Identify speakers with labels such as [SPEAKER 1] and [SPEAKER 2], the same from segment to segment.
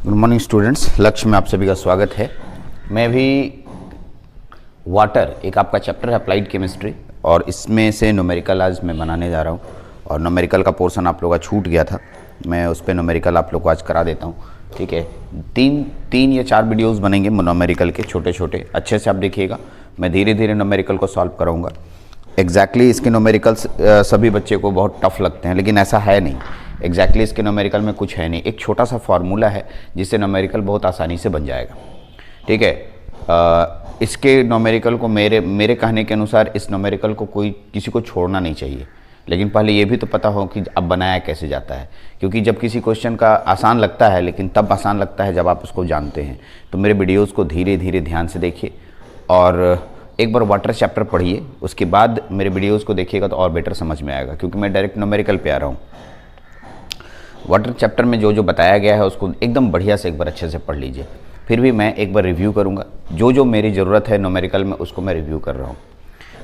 [SPEAKER 1] Good morning students, लक्ष्य में आप सभी का स्वागत है। मैं भी वाटर एक आपका चैप्टर है अप्लाइड केमिस्ट्री और इसमें से न्यूमेरिकल आज मैं बनाने जा रहा हूँ और न्यूमेरिकल का पोर्शन आप लोगों का छूट गया था। मैं उस पर न्यूमेरिकल आप लोग को आज करा देता हूँ। ठीक है, तीन या चार वीडियोज़ बनेंगे न्यूमेरिकल के, छोटे छोटे, अच्छे से आप देखिएगा। मैं धीरे धीरे न्यूमेरिकल को सॉल्व कराऊंगा। एग्जैक्टली इसके न्यूमेरिकल्स सभी बच्चे को बहुत टफ लगते हैं, लेकिन ऐसा है नहीं। एग्जैक्टली इसके न्यूमेरिकल में कुछ है नहीं, एक छोटा सा फार्मूला है जिससे न्यूमेरिकल बहुत आसानी से बन जाएगा। ठीक है, इसके न्यूमेरिकल को मेरे कहने के अनुसार इस न्यूमेरिकल को किसी को छोड़ना नहीं चाहिए, लेकिन पहले ये भी तो पता हो कि अब बनाया कैसे जाता है, क्योंकि जब किसी क्वेश्चन का आसान लगता है, लेकिन तब आसान लगता है जब आप उसको जानते हैं। तो मेरे वीडियोज़ को धीरे धीरे ध्यान से देखिए और एक बार वाटर चैप्टर पढ़िए, उसके बाद मेरे वीडियोज़ को देखिएगा तो और बेटर समझ में आएगा, क्योंकि मैं डायरेक्ट न्यूमेरिकल पे आ रहा हूँ। वाटर चैप्टर में जो जो बताया गया है उसको एकदम बढ़िया से एक बार अच्छे से पढ़ लीजिए। फिर भी मैं एक बार रिव्यू करूँगा, जो जो मेरी ज़रूरत है न्यूमेरिकल में उसको मैं रिव्यू कर रहा हूँ।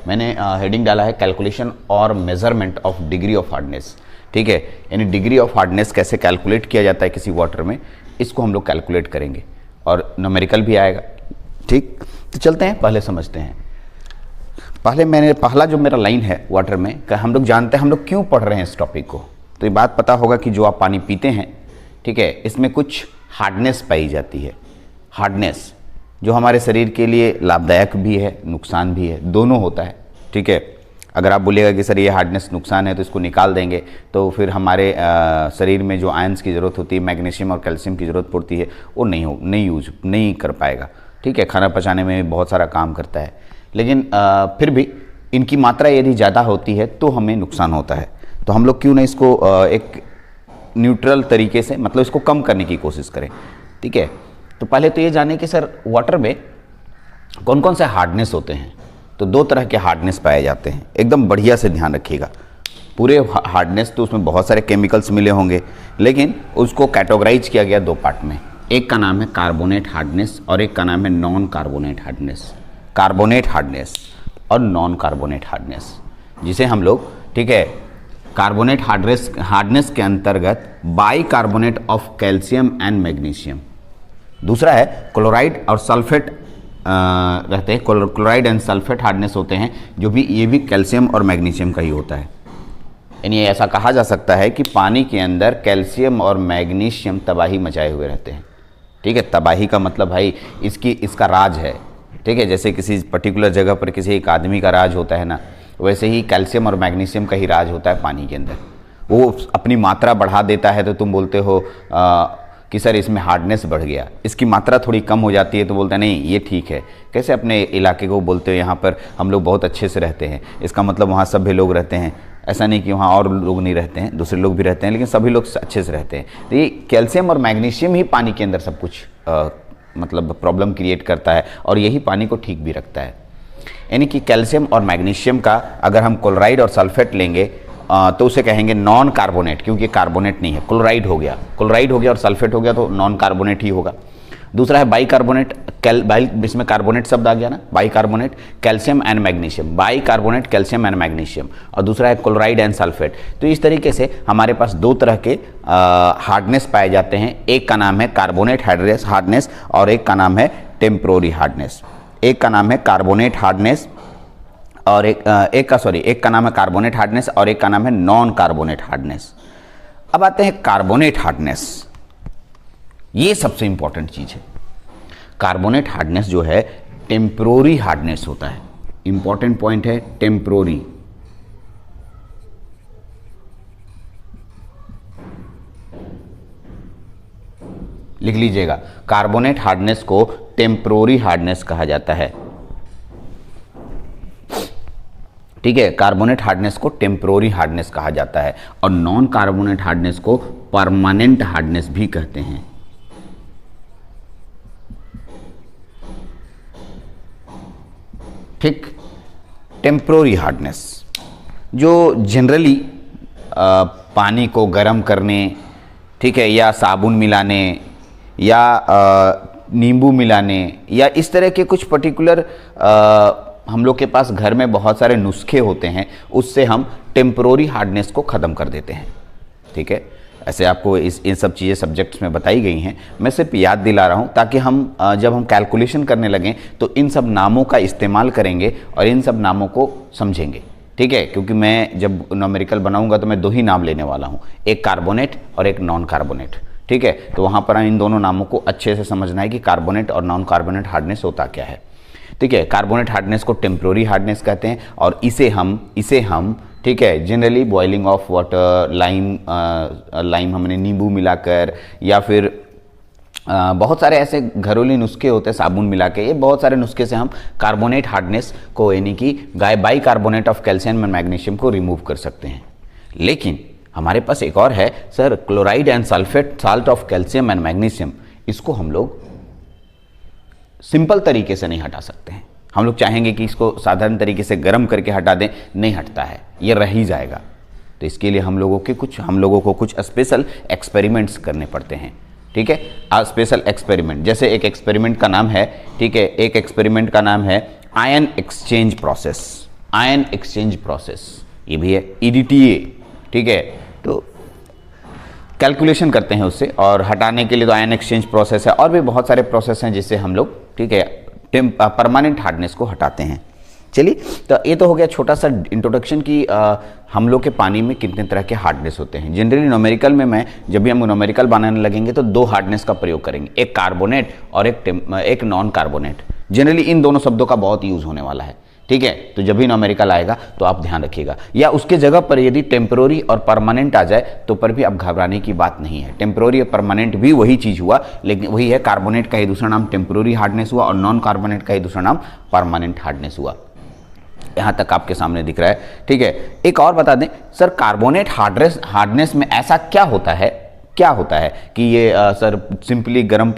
[SPEAKER 1] मैंने हेडिंग डाला है कैलकुलेशन और measurement of degree of hardness. ठीक है, यानी डिग्री ऑफ हार्डनेस कैसे कैलकुलेट किया जाता है किसी वाटर में, इसको हम लोग कैलकुलेट करेंगे और न्यूमेरिकल भी आएगा। ठीक, तो चलते हैं, पहले समझते हैं। पहला जो मेरा लाइन है वाटर में, हम लोग जानते हैं हम लोग क्यों पढ़ रहे हैं इस टॉपिक को। तो ये बात पता होगा कि जो आप पानी पीते हैं, ठीक है, इसमें कुछ हार्डनेस पाई जाती है। हार्डनेस जो हमारे शरीर के लिए लाभदायक भी है, नुकसान भी है, दोनों होता है। ठीक है, अगर आप बोलिएगा कि सर ये हार्डनेस नुकसान है तो इसको निकाल देंगे, तो फिर हमारे शरीर में जो आयंस की ज़रूरत होती है, मैग्नीशियम और कैल्शियम की ज़रूरत पड़ती है, वो नहीं कर पाएगा। ठीक है, खाना पचाने में बहुत सारा काम करता है, लेकिन फिर भी इनकी मात्रा यदि ज़्यादा होती है तो हमें नुकसान होता है। तो हम लोग क्यों ना इसको एक न्यूट्रल तरीके से, मतलब इसको कम करने की कोशिश करें। ठीक है, तो पहले तो ये जाने कि सर वाटर में कौन कौन से हार्डनेस होते हैं। तो दो तरह के हार्डनेस पाए जाते हैं, एकदम बढ़िया से ध्यान रखिएगा। पूरे हार्डनेस तो उसमें बहुत सारे केमिकल्स मिले होंगे, लेकिन उसको कैटेगराइज किया गया दो पार्ट में। एक का नाम है कार्बोनेट हार्डनेस और एक का नाम है non carbonate hardness. Carbonate hardness और नॉन कार्बोनेट हार्डनेस, जिसे हम लोग, ठीक है, कार्बोनेट हार्डनेस के अंतर्गत by carbonate of calcium and magnesium. दूसरा है क्लोराइड और सल्फेट रहते हैं, क्लोराइड एंड सल्फेट हार्डनेस होते हैं, जो भी ये भी कैल्शियम और मैग्नीशियम का ही होता है। यानी ऐसा कहा जा सकता है कि पानी के अंदर कैल्शियम और मैग्नीशियम तबाही मचाए हुए रहते हैं। ठीक है, तबाही का मतलब भाई इसका राज है। ठीक है, जैसे किसी पर्टिकुलर जगह पर किसी एक आदमी का राज होता है ना, वैसे ही कैल्शियम और मैग्नीशियम का ही राज होता है पानी के अंदर। वो अपनी मात्रा बढ़ा देता है तो तुम बोलते हो कि सर इसमें हार्डनेस बढ़ गया। इसकी मात्रा थोड़ी कम हो जाती है तो बोलते हैं नहीं ये ठीक है। कैसे अपने इलाके को बोलते हो यहाँ पर हम लोग बहुत अच्छे से रहते हैं, इसका मतलब वहाँ सभी लोग रहते हैं। ऐसा नहीं कि वहाँ और लोग नहीं रहते हैं, दूसरे लोग भी रहते हैं, लेकिन सभी लोग अच्छे से रहते हैं। तो ये कैल्शियम और मैग्नीशियम ही पानी के अंदर सब कुछ मतलब प्रॉब्लम क्रिएट करता है और यही पानी को ठीक भी रखता है। यानी कि कैल्शियम और मैग्नीशियम का अगर हम क्लोराइड और सल्फेट लेंगे तो उसे कहेंगे नॉन कार्बोनेट, क्योंकि कार्बोनेट नहीं है। क्लोराइड हो गया और सल्फेट हो गया तो नॉन कार्बोनेट ही होगा। दूसरा है बाई कार्बोनेट, इसमें कार्बोनेट शब्द आ गया ना, by carbonate calcium and magnesium, by carbonate calcium and magnesium. और दूसरा है क्लोराइड एंड सल्फेट। तो इस तरीके से हमारे पास दो तरह के हार्डनेस पाए जाते हैं। एक का नाम है कार्बोनेट हार्डनेस और एक का नाम है टेम्पोररी हार्डनेस। एक का नाम है कार्बोनेट हार्डनेस और एक का नाम है कार्बोनेट हार्डनेस और एक का नाम है नॉन कार्बोनेट हार्डनेस। अब आते हैं कार्बोनेट हार्डनेस, ये सबसे इंपॉर्टेंट चीज है। कार्बोनेट हार्डनेस जो है टेम्पोररी हार्डनेस होता है। इंपॉर्टेंट पॉइंट है टेम्पोररी। लिख लीजिएगा, कार्बोनेट हार्डनेस को टेम्पोररी हार्डनेस कहा जाता है। ठीक है, कार्बोनेट हार्डनेस को टेम्पोररी हार्डनेस कहा जाता है और नॉन कार्बोनेट हार्डनेस को परमानेंट हार्डनेस भी कहते हैं। ठीक, टेम्पोररी हार्डनेस जो जनरली पानी को गर्म करने, ठीक है, या साबुन मिलाने या नींबू मिलाने या इस तरह के कुछ पर्टिकुलर हम लोग के पास घर में बहुत सारे नुस्खे होते हैं, उससे हम टेम्पोररी हार्डनेस को ख़त्म कर देते हैं। ठीक है, ऐसे आपको इन सब चीज़ें सब्जेक्ट्स में बताई गई हैं, मैं सिर्फ याद दिला रहा हूँ ताकि हम जब हम कैलकुलेशन करने लगें तो इन सब नामों का इस्तेमाल करेंगे और इन सब नामों को समझेंगे, ठीक है। क्योंकि मैं जब न्यूमेरिकल बनाऊंगा तो मैं दो ही नाम लेने वाला हूँ, एक कार्बोनेट और एक नॉन कार्बोनेट, ठीक है। तो वहाँ पर इन दोनों नामों को अच्छे से समझना है कि कार्बोनेट और नॉन कार्बोनेट हार्डनेस होता क्या है, ठीक है। कार्बोनेट हार्डनेस को टेम्प्रोरी हार्डनेस कहते हैं और इसे हम ठीक है generally boiling of water, lime हमने नींबू मिलाकर या फिर बहुत सारे ऐसे घरेलू नुस्खे होते हैं साबुन मिला के, ये बहुत सारे नुस्खे से हम कार्बोनेट हार्डनेस को यानी कि by carbonate of calcium and magnesium को रिमूव कर सकते हैं। लेकिन हमारे पास एक और है sir, chloride and sulphate salt of calcium and magnesium, इसको हम लोग सिंपल तरीके से नहीं हटा सकते हैं। हम लोग चाहेंगे कि इसको साधारण तरीके से गर्म करके हटा दें, नहीं हटता है, ये रह ही जाएगा। तो इसके लिए हम लोगों को कुछ स्पेशल एक्सपेरिमेंट्स करने पड़ते हैं, ठीक है। स्पेशल एक्सपेरिमेंट, जैसे एक एक्सपेरिमेंट का नाम है, ठीक है, एक एक्सपेरिमेंट का नाम है ion exchange process. Ion exchange process ये भी है EDTA, ठीक है। तो कैलकुलेशन करते हैं उससे, और हटाने के लिए तो आयन एक्सचेंज प्रोसेस है, और भी बहुत सारे प्रोसेस हैं जिससे हम लोग, ठीक है, परमानेंट हार्डनेस को हटाते हैं। चलिए, तो ये तो हो गया छोटा सा इंट्रोडक्शन कि हम लोग के पानी में कितने तरह के हार्डनेस होते हैं। जनरली न्यूमेरिकल में जब भी हम न्यूमेरिकल बनाने लगेंगे तो दो हार्डनेस का प्रयोग करेंगे, एक कार्बोनेट और एक नॉन कार्बोनेट। जनरली इन दोनों शब्दों का बहुत यूज होने वाला है, ठीक है। तो जब भी न्यूमेरिकल आएगा तो आप ध्यान रखिएगा, या उसके जगह पर यदि टेम्पररी और परमानेंट आ जाए तो पर भी अब घबराने की बात नहीं है। टेम्पररी और परमानेंट भी वही चीज हुआ, लेकिन वही है, कार्बोनेट का ही दूसरा नाम टेम्पररी हार्डनेस हुआ और नॉन कार्बोनेट का ही दूसरा नाम परमानेंट हार्डनेस हुआ। यहाँ तक आपके सामने दिख रहा है, ठीक है। एक और बता दें सर, कार्बोनेट हार्डनेस में ऐसा क्या होता है कि ये सर सिंपली गर्म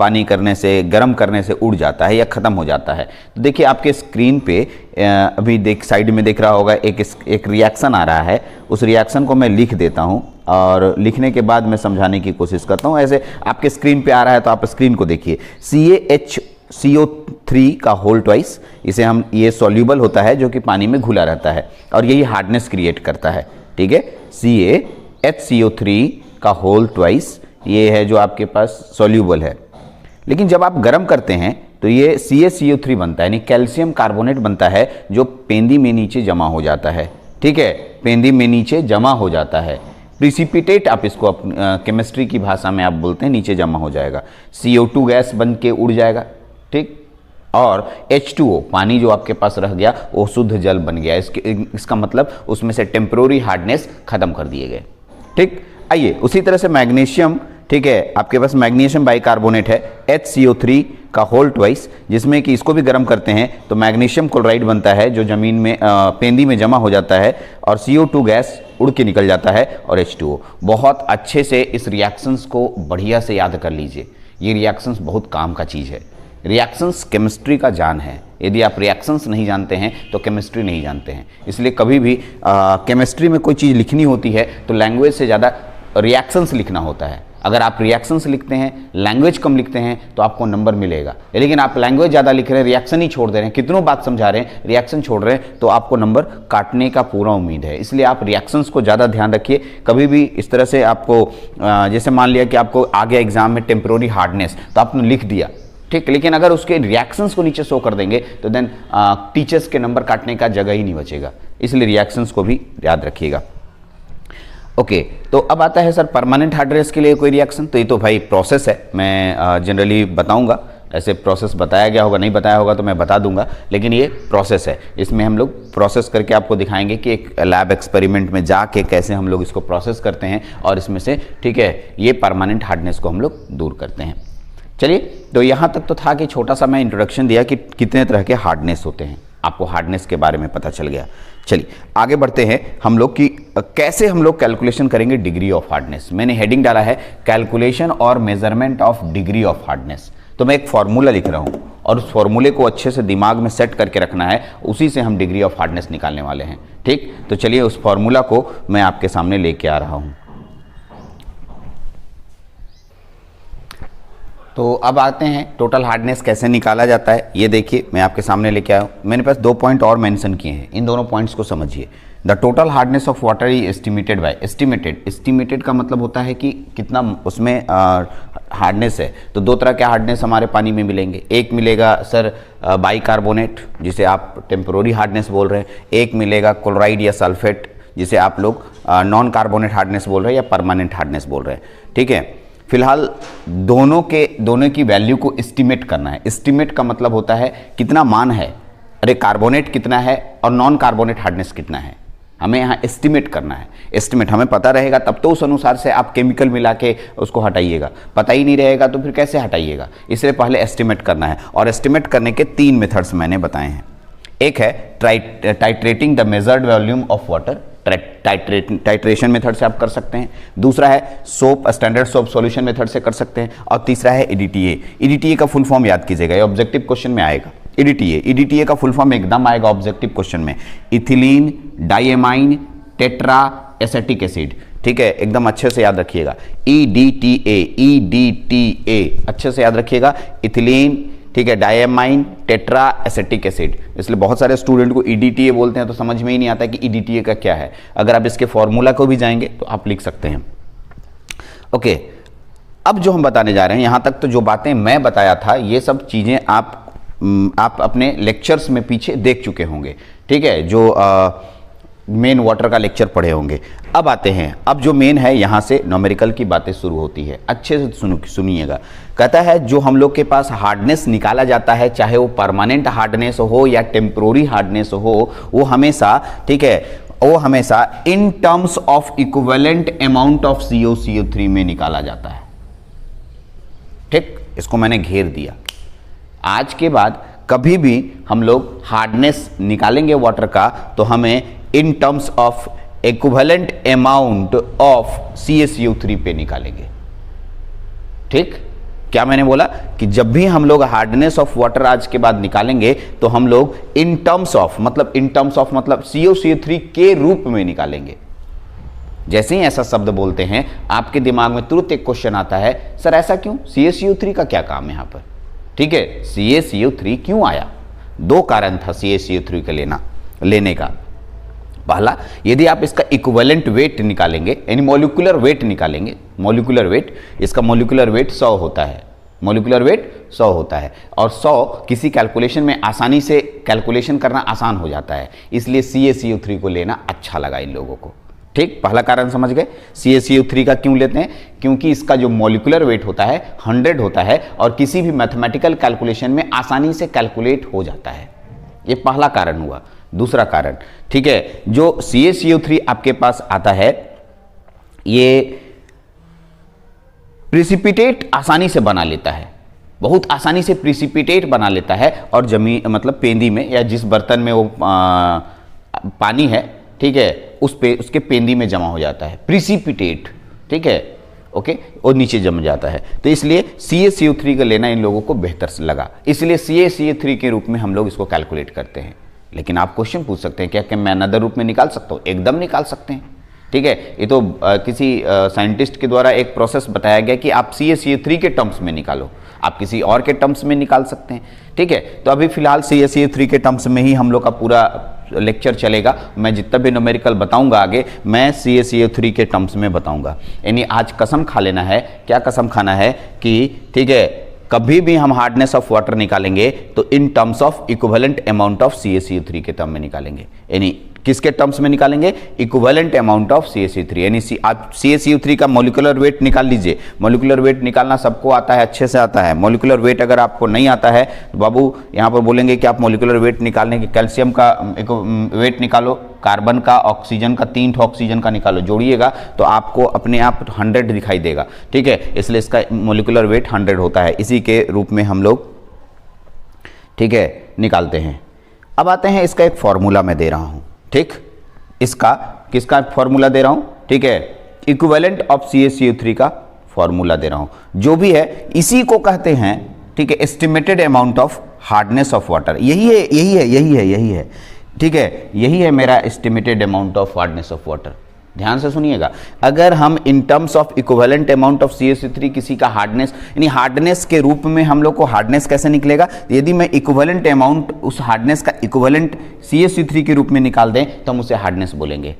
[SPEAKER 1] करने से उड़ जाता है या ख़त्म हो जाता है। तो देखिए आपके स्क्रीन पे अभी साइड में देख रहा होगा एक रिएक्शन आ रहा है, उस रिएक्शन को मैं लिख देता हूँ और लिखने के बाद मैं समझाने की कोशिश करता हूँ। ऐसे आपके स्क्रीन पे आ रहा है तो आप स्क्रीन को देखिए, CaHCO3 का होल ट्वाइस, ये सॉल्यूबल होता है जो कि पानी में घुला रहता है और यही हार्डनेस क्रिएट करता है, ठीक है। CaHCO3 का होल ट्वाइस ये है जो आपके पास सॉल्यूबल है। लेकिन जब आप गर्म करते हैं तो ये CaCO3 बनता है, यानी कैल्शियम कार्बोनेट बनता है, जो पेंदी में नीचे जमा हो जाता है, ठीक है। पेंदी में नीचे जमा हो जाता है, प्रिसिपिटेट आप इसको केमिस्ट्री की भाषा में आप बोलते हैं, नीचे जमा हो जाएगा। CO2 गैस बन के उड़ जाएगा, ठीक। और H2O पानी जो आपके पास रह गया वो शुद्ध जल बन गया। इसका मतलब उसमें से टेम्पररी हार्डनेस खत्म कर दिए गए, ठीक। आइए उसी तरह से मैग्नीशियम, ठीक है, आपके पास मैग्नीशियम बाइकार्बोनेट है HCO3 का होल ट्वाइस, जिसमें कि इसको भी गर्म करते हैं तो मैग्नीशियम क्लोराइड बनता है जो जमीन में पेंदी में जमा हो जाता है और CO2 गैस उड़ के निकल जाता है और H2O। बहुत अच्छे से इस रिएक्शंस को बढ़िया से याद कर लीजिए, ये रिएक्शंस बहुत काम का चीज़ है। रिएक्शंस केमिस्ट्री का जान है, यदि आप रिएक्शंस नहीं जानते हैं तो केमिस्ट्री नहीं जानते हैं। इसलिए कभी भी केमिस्ट्री में कोई चीज़ लिखनी होती है तो लैंग्वेज से ज़्यादा रिएक्शंस लिखना होता है। अगर आप रिएक्शंस लिखते हैं, लैंग्वेज कम लिखते हैं तो आपको नंबर मिलेगा, लेकिन आप लैंग्वेज ज़्यादा लिख रहे हैं, रिएक्शन ही छोड़ दे रहे हैं, कितनों बात समझा रहे हैं, रिएक्शन छोड़ रहे हैं, तो आपको नंबर काटने का पूरा उम्मीद है। इसलिए आप रिएक्शंस को ज़्यादा ध्यान रखिए। कभी भी इस तरह से आपको जैसे मान लिया कि आपको आ गया एग्जाम में टेम्पररी हार्डनेस, तो आपने लिख दिया, ठीक, लेकिन अगर उसके रिएक्शंस को नीचे शो कर देंगे तो देन टीचर्स के नंबर काटने का जगह ही नहीं बचेगा। इसलिए रिएक्शंस को भी याद रखिएगा। ओके, तो अब आता है सर परमानेंट हार्डनेस के लिए कोई रिएक्शन। तो ये तो भाई प्रोसेस है, मैं जनरली बताऊंगा, ऐसे प्रोसेस बताया गया होगा, नहीं बताया होगा तो मैं बता दूंगा, लेकिन ये प्रोसेस है। इसमें हम लोग प्रोसेस करके आपको दिखाएंगे कि एक लैब एक्सपेरिमेंट में जाके कैसे हम लोग इसको प्रोसेस करते हैं और इसमें से, ठीक है, ये परमानेंट हार्डनेस को हम लोग दूर करते हैं। चलिए, तो यहाँ तक तो था कि छोटा सा मैं इंट्रोडक्शन दिया कि कितने तरह के हार्डनेस होते हैं, आपको हार्डनेस के बारे में पता चल गया। चलिए आगे बढ़ते हैं हम लोग कि कैसे हम लोग कैलकुलेशन करेंगे डिग्री ऑफ हार्डनेस। मैंने हेडिंग डाला है कैलकुलेशन और measurement of degree of hardness. तो मैं एक फॉर्मूला लिख रहा हूँ और उस फॉर्मूले को अच्छे से दिमाग में सेट करके रखना है, उसी से हम डिग्री ऑफ हार्डनेस निकालने वाले हैं, ठीक। तो चलिए उस फॉर्मूला को मैं आपके सामने लेके आ रहा हूँ। तो अब आते हैं टोटल हार्डनेस कैसे निकाला जाता है। ये देखिए मैं आपके सामने लेके आया हूँ। मैंने पास 2 पॉइंट और मेंशन किए हैं, इन दोनों पॉइंट्स को समझिए। The total hardness of water is estimated by, estimated का मतलब होता है कि कितना उसमें हार्डनेस है। तो दो तरह के हार्डनेस हमारे पानी में मिलेंगे, एक मिलेगा सर बाइकार्बोनेट जिसे आप टेम्पोररी हार्डनेस बोल रहे हैं, एक मिलेगा क्लोराइड या सल्फेट जिसे आप लोग नॉन कार्बोनेट हार्डनेस बोल रहे हैं या परमानेंट हार्डनेस बोल रहे हैं। ठीक है, फिलहाल दोनों की वैल्यू को एस्टिमेट करना है। एस्टिमेट का मतलब होता है कितना मान है, अरे कार्बोनेट कितना है और नॉन कार्बोनेट हार्डनेस कितना है, हमें यहाँ एस्टिमेट करना है। एस्टिमेट हमें पता रहेगा तब तो उस अनुसार से आप केमिकल मिला के उसको हटाइएगा, पता ही नहीं रहेगा तो फिर कैसे हटाइएगा, इसलिए पहले एस्टिमेट करना है। और एस्टिमेट करने के 3 मेथड्स मैंने बताए हैं। एक है titrating the measured volume of water, titration method से आप कर सकते हैं। दूसरा है soap, standard soap solution method से कर सकते हैं। और तीसरा है ईडीटीए। ईडीटीए का फुल फॉर्म याद कीजिएगा, ये ऑब्जेक्टिव क्वेश्चन में आएगा। ईडीटीए का फुल फॉर्म एकदम आएगा ऑब्जेक्टिव क्वेश्चन में, ethylene diamine tetra acetic acid. ठीक है, एकदम अच्छे से याद रखिएगा, ईडीटीए अच्छे से याद रखिएगा, इथिलीन, ठीक है, डाइएमाइन टेट्रा एसेटिक एसिड। इसलिए बहुत सारे स्टूडेंट को ईडीटीए बोलते हैं तो समझ में ही नहीं आता कि ईडीटीए का क्या है। अगर आप इसके फॉर्मूला को भी जाएंगे तो आप लिख सकते हैं। ओके, अब जो हम बताने जा रहे हैं, यहां तक तो जो बातें मैं बताया था ये सब चीजें आप अपने लेक्चर्स में पीछे देख चुके होंगे। ठीक है, जो मेन वाटर का लेक्चर पढ़े होंगे। अब आते हैं, अब जो मेन है यहां से न्यूमेरिकल की बातें शुरू होती है। अच्छे से सुनिएगा। कहता है जो हम लोग के पास हार्डनेस निकाला जाता है, चाहे वो परमानेंट हार्डनेस हो या टेम्पोररी हार्डनेस हो, वो हमेशा, ठीक है, वो हमेशा in terms of equivalent amount of CO3 में निकाला जाता है। ठीक, इसको मैंने घेर दिया। आज के बाद कभी भी हम लोग हार्डनेस निकालेंगे वाटर का तो हमें in terms of equivalent amount of CaCO3 पे निकालेंगे। ठीक, क्या मैंने बोला कि जब भी हम लोग हार्डनेस ऑफ वाटर आज के बाद निकालेंगे तो हम लोग इन टर्म्स ऑफ मतलब CaCO3 के रूप में निकालेंगे। जैसे ही ऐसा शब्द बोलते हैं आपके दिमाग में तुरंत एक क्वेश्चन आता है, सर ऐसा क्यों, CaCO3 का क्या काम है यहां पर। ठीक है, CaCO3 क्यों आया, 2 कारण था CaCO3 का लेने का। पहला, यदि आप इसका इक्विवेलेंट वेट निकालेंगे, यानी मॉलिक्यूलर वेट निकालेंगे, मॉलिक्यूलर वेट, इसका मॉलिक्यूलर वेट 100 होता है, मॉलिक्यूलर वेट 100 होता है और 100 किसी कैलकुलेशन में आसानी से कैलकुलेशन करना आसान हो जाता है, इसलिए CaCO3 को लेना अच्छा लगा इन लोगों को। ठीक, पहला कारण समझ गए। CaCO3 का क्यों लेते हैं, क्योंकि इसका जो मॉलिक्यूलर वेट होता है 100 होता है और किसी भी मैथमेटिकल कैलकुलेशन में आसानी से कैलकुलेट हो जाता है। ये पहला कारण हुआ। दूसरा कारण, ठीक है, जो CaCO3 आपके पास आता है ये प्रिसिपिटेट आसानी से बना लेता है, बहुत आसानी से प्रिसिपिटेट बना लेता है और जमीन मतलब पेंदी में या जिस बर्तन में वो पानी है, ठीक है, उसके पेंदी में जमा हो जाता है, प्रिसिपिटेट। ठीक है, ओके, और नीचे जम जाता है। तो इसलिए CaCO3 का लेना इन लोगों को बेहतर लगा, इसलिए CaCO3 के रूप में हम लोग इसको कैलकुलेट करते हैं। लेकिन आप क्वेश्चन पूछ सकते हैं, क्या मैं अनदर रूप में निकाल सकता हूँ? एकदम निकाल सकते हैं। ठीक है, ये तो किसी साइंटिस्ट के द्वारा एक प्रोसेस बताया गया कि आप CaCO3 के टर्म्स में निकालो, आप किसी और के टर्म्स में निकाल सकते हैं। ठीक है, तो अभी फिलहाल CaCO3 के टर्म्स में ही हम लोग का पूरा लेक्चर चलेगा। मैं जितना भी न्यूमेरिकल बताऊंगा आगे, मैं CaCO3 के टर्म्स में बताऊंगा। यानी आज कसम खा लेना है, क्या कसम खाना है कि, ठीक है, कभी भी हम हार्डनेस ऑफ वाटर निकालेंगे तो in terms of equivalent amount of CaCO3 के टर्म में निकालेंगे। यानी किसके टर्म्स में निकालेंगे, इक्विवेलेंट अमाउंट ऑफ CaCO3। यानी आप CaCO3 का मॉलिक्यूलर वेट निकाल लीजिए। मॉलिक्यूलर वेट निकालना सबको आता है, अच्छे से आता है। मॉलिक्यूलर वेट अगर आपको नहीं आता है तो बाबू यहाँ पर बोलेंगे कि आप मॉलिक्यूलर वेट निकालने के, कैल्शियम का वेट निकालो, कार्बन का, ऑक्सीजन का, 3 ऑक्सीजन का निकालो, जोड़िएगा तो आपको अपने आप 100 दिखाई देगा। ठीक है, इसलिए इसका मॉलिक्यूलर वेट 100 होता है, इसी के रूप में हम लोग, ठीक है, निकालते हैं। अब आते हैं, इसका एक फॉर्मूला मैं दे रहा हूं। ठीक, इसका किसका फॉर्मूला दे रहा हूं, ठीक है, इक्विवेलेंट ऑफ CaCO3 का फॉर्मूला दे रहा हूं। जो भी है इसी को कहते हैं, ठीक है, estimated amount of hardness of water. यही है। ठीक है, यही है मेरा estimated amount of hardness of water. ध्यान से सुनिएगा, अगर हम in terms of equivalent amount of CaCO3 किसी का हार्डनेस, यानी हार्डनेस के रूप में हम लोग को हार्डनेस कैसे निकलेगा, यदि मैं इक्विवेलेंट अमाउंट उस हार्डनेस का इक्विवेलेंट CaCO3 के रूप में निकाल दें तो हम उसे हार्डनेस बोलेंगे।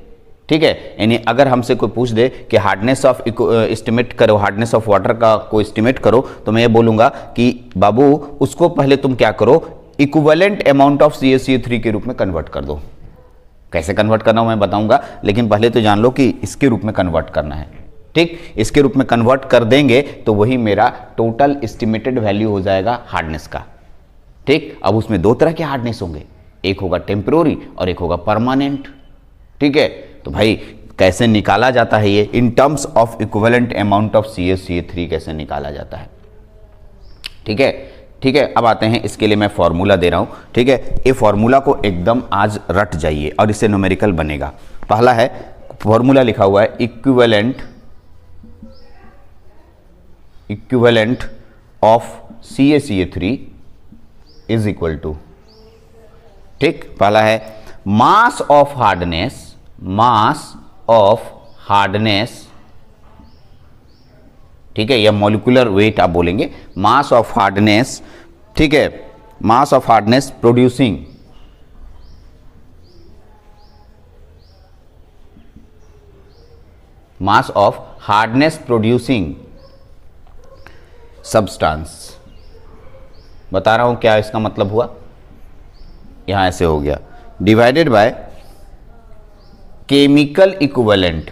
[SPEAKER 1] ठीक है, यानी अगर हमसे कोई पूछ दे कि हार्डनेस ऑफ एस्टिमेट करो, हार्डनेस ऑफ वाटर का को एस्टिमेट करो, तो मैं ये बोलूंगा कि बाबू उसको पहले तुम क्या करो, इक्विवेलेंट अमाउंट ऑफ CaCO3 के रूप में कन्वर्ट कर दो। कैसे कन्वर्ट करना हो मैं बताऊंगा, लेकिन पहले तो जान लो कि इसके रूप में कन्वर्ट करना है। ठीक, इसके रूप में कन्वर्ट कर देंगे तो वही मेरा टोटल एस्टिमेटेड वैल्यू हो जाएगा हार्डनेस का। ठीक, अब उसमें दो तरह के हार्डनेस होंगे, एक होगा टेम्परोरी और एक होगा परमानेंट। ठीक है, तो भाई कैसे निकाला जाता है ये, in terms of equivalent amount of CaCO3 कैसे निकाला जाता है। ठीक है, ठीक है, अब आते हैं, इसके लिए मैं फॉर्मूला दे रहा हूं। ठीक है, ये फॉर्मूला को एकदम आज रट जाइए और इससे न्यूमेरिकल बनेगा। पहला है फॉर्मूला लिखा हुआ है equivalent of CaCO3 is equal to, ठीक, पहला है मास ऑफ हार्डनेस, ठीक है, या मॉलिक्यूलर वेट आप बोलेंगे, मास ऑफ हार्डनेस। ठीक है, mass of hardness producing substance. बता रहा हूं क्या इसका मतलब हुआ, यहां ऐसे हो गया, divided by chemical equivalent,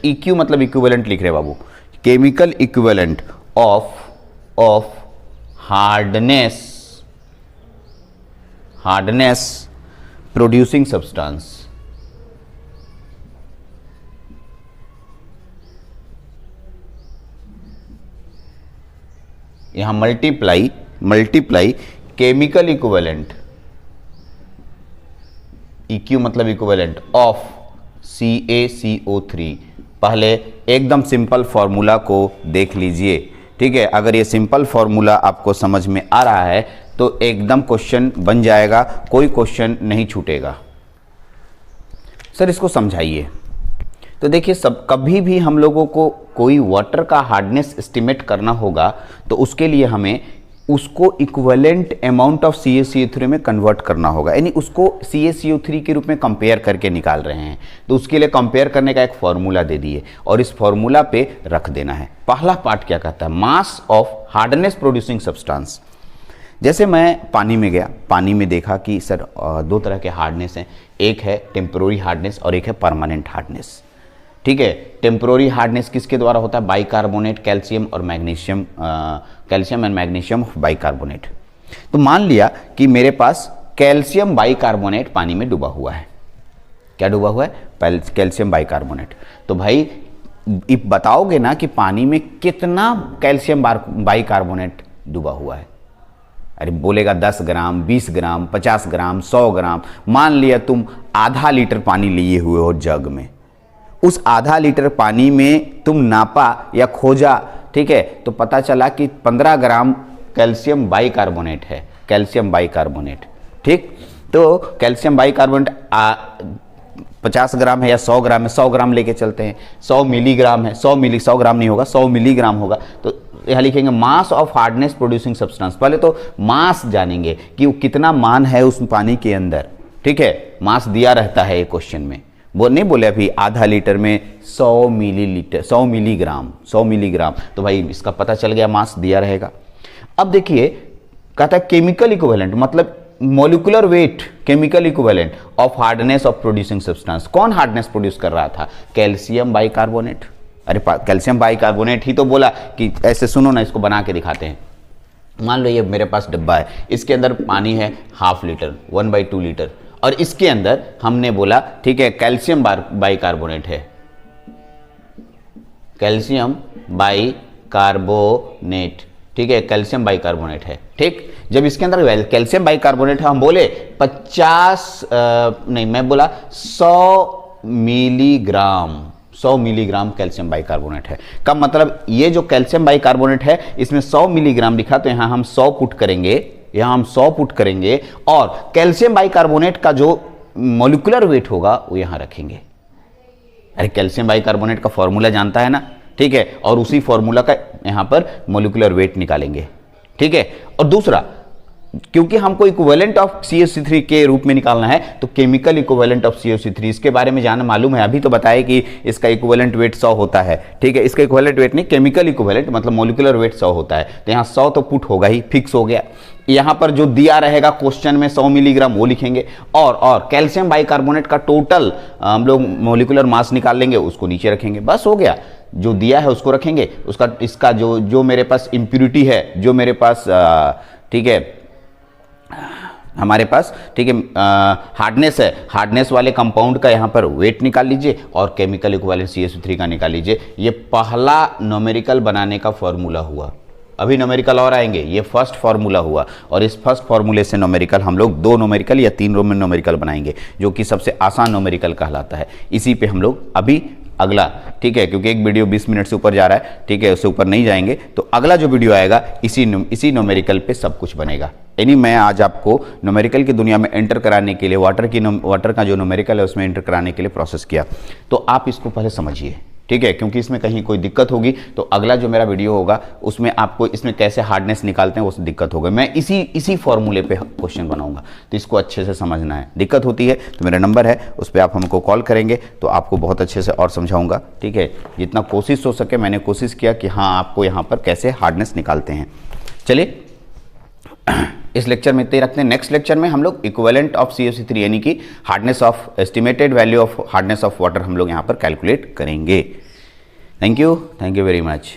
[SPEAKER 1] EQ मतलब इक्विवेलेंट लिख रहे बाबू, chemical equivalent of hardness producing substance. यहां मल्टीप्लाई केमिकल इक्विवेलेंट, EQ मतलब इक्विवेलेंट ऑफ CaCO3। पहले एकदम सिंपल फॉर्मूला को देख लीजिए। ठीक है, अगर ये सिंपल फॉर्मूला आपको समझ में आ रहा है तो एकदम क्वेश्चन बन जाएगा, कोई क्वेश्चन नहीं छूटेगा। सर इसको समझाइए। तो देखिए, सब कभी भी हम लोगों को कोई वाटर का हार्डनेस एस्टिमेट करना होगा तो उसके लिए हमें उसको इक्विवेलेंट अमाउंट ऑफ CaCO3 में कन्वर्ट करना होगा, यानी उसको CaCO3 के रूप में कंपेयर करके निकाल रहे हैं। तो उसके लिए कंपेयर करने का एक फॉर्मूला दे दिए और इस फॉर्मूला पे रख देना है। पहला पार्ट क्या कहता है, mass of hardness producing substance. जैसे मैं पानी में गया, पानी में देखा कि सर दो तरह के हार्डनेस हैं, एक है टेम्पररी हार्डनेस और एक है परमानेंट हार्डनेस। ठीक है, टेम्पररी हार्डनेस किसके द्वारा होता है, बाइकार्बोनेट कैल्शियम और magnesium, calcium and magnesium of bicarbonate. तो मान लिया कि मेरे पास कैल्शियम बाइकार्बोनेट पानी में डूबा हुआ है। क्या डूबा हुआ है, कैल्शियम बाइकार्बोनेट। तो भाई बताओगे ना कि पानी में कितना कैल्शियम बाइकार्बोनेट डूबा हुआ है। अरे बोलेगा 10 ग्राम, 20 ग्राम, 50 ग्राम, 100 ग्राम। मान लिया तुम आधा लीटर पानी लिए हुए हो जग में, उस आधा लीटर पानी में तुम नापा या खोजा, ठीक है, तो पता चला कि 15 ग्राम कैल्शियम बाइकार्बोनेट है, कैल्शियम बाइकार्बोनेट। ठीक, तो कैल्शियम बाइकार्बोनेट 50 ग्राम है या 100 ग्राम है, 100 ग्राम लेके चलते हैं, 100 मिलीग्राम है, 100 ग्राम नहीं होगा, 100 मिलीग्राम होगा। तो यहाँ लिखेंगे mass of hardness producing substance. पहले तो मास जानेंगे कि वो कितना मान है उस पानी के अंदर। ठीक है, मास दिया रहता है ये क्वेश्चन में, वो नहीं बोले अभी आधा लीटर में 100 मिलीलीटर, 100 मिलीग्राम, 100 मिलीग्राम, तो भाई इसका पता चल गया, मास दिया रहेगा। अब देखिए कहता है केमिकल इक्विवेलेंट, मतलब molecular weight, chemical equivalent of hardness of producing substance. कौन हार्डनेस प्रोड्यूस कर रहा था, कैल्शियम बाइकार्बोनेट। अरे कैल्शियम बाइकार्बोनेट ही तो बोला कि ऐसे सुनो ना, इसको बना के दिखाते हैं। मान लो ये मेरे पास डब्बा है, इसके अंदर पानी है 1/2 लीटर, 1/2 लीटर, और इसके अंदर हमने बोला ठीक है कैल्शियम बाइकार्बोनेट है, कैल्शियम बाइकार्बोनेट, ठीक है, कैल्शियम बाइकार्बोनेट है। ठीक, जब इसके अंदर कैल्शियम बाइकार्बोनेट है, हम बोले 50 नहीं, मैं बोला 100 मिलीग्राम, 100 मिलीग्राम कैल्शियम बाइकार्बोनेट है। का मतलब ये जो कैल्शियम बाइकार्बोनेट है इसमें 100 मिलीग्राम लिखा, तो यहां हम 100 पुट करेंगे, यहां हम 100 पुट करेंगे, और कैल्शियम बाइकार्बोनेट का जो मॉलिक्यूलर वेट होगा वो यहाँ रखेंगे। अरे कैल्शियम बाइकार्बोनेट का फॉर्मूला जानता है ना, ठीक है, और उसी फॉर्मूला का यहाँ पर मॉलिक्यूलर वेट निकालेंगे, ठीक है। और दूसरा, क्योंकि हमको इक्विवेलेंट ऑफ CH3 के रूप में निकालना है, तो केमिकल इक्विवेलेंट ऑफ CH3 इसके बारे में जानना मालूम है, अभी तो बताया कि इसका इक्विवेलेंट वेट 100 होता है, ठीक है। इसका इक्विवेलेंट वेट नहीं, केमिकल इक्विवेलेंट मतलब मॉलिक्यूलर वेट 100 होता है, तो यहाँ 100 तो पुट होगा ही, फिक्स हो गया। यहाँ पर जो दिया रहेगा क्वेश्चन में 100 मिलीग्राम वो लिखेंगे, और कैल्शियम बाइकार्बोनेट का टोटल हम लोग मॉलिक्यूलर मास निकाल लेंगे, उसको नीचे रखेंगे, बस हो गया। जो दिया है उसको रखेंगे, उसका इसका जो मेरे पास इम्प्यूरिटी है, जो मेरे पास ठीक है हमारे पास, ठीक है, हार्डनेस है, हार्डनेस वाले कंपाउंड का यहाँ पर वेट निकाल लीजिए और केमिकल इक्विवेलेंट CH3 का निकाल लीजिए। ये पहला न्यूमेरिकल बनाने का फॉर्मूला हुआ। अभी न्यूमेरिकल और आएंगे, ये फर्स्ट फार्मूला हुआ, और इस फर्स्ट फार्मूले से न्यूमेरिकल हम लोग 2 न्यूमेरिकल या 3 रोमन न्यूमेरिकल बनाएंगे, जो कि सबसे आसान न्यूमेरिकल कहलाता है। इसी पे हम लोग अभी अगला, ठीक है, क्योंकि एक वीडियो 20 मिनट से ऊपर जा रहा है, ठीक है, उससे ऊपर नहीं जाएंगे, तो अगला जो वीडियो आएगा इसी न्यूमेरिकल पे सब कुछ बनेगा। यानी मैं आज आपको न्यूमेरिकल की दुनिया में एंटर कराने के लिए वाटर का जो न्यूमेरिकल है उसमें एंटर कराने के लिए प्रोसेस किया, तो आप इसको पहले समझिए, ठीक है, क्योंकि इसमें कहीं कोई दिक्कत होगी तो अगला जो मेरा वीडियो होगा उसमें आपको इसमें कैसे हार्डनेस निकालते हैं वो दिक्कत होगा। मैं इसी फॉर्मूले पे क्वेश्चन बनाऊंगा, तो इसको अच्छे से समझना है। दिक्कत होती है तो मेरा नंबर है, उस पर आप हमको कॉल करेंगे तो आपको बहुत अच्छे से और समझाऊंगा, ठीक है। जितना कोशिश हो सके मैंने कोशिश किया कि हाँ आपको यहाँ पर कैसे हार्डनेस निकालते हैं। चलिए इस लेक्चर में इतने रखते हैं। नेक्स्ट लेक्चर में हम लोग इक्विवेलेंट ऑफ CH3 यानी कि hardness of estimated value of hardness of water हम लोग यहाँ पर कैलकुलेट करेंगे। Thank you very much.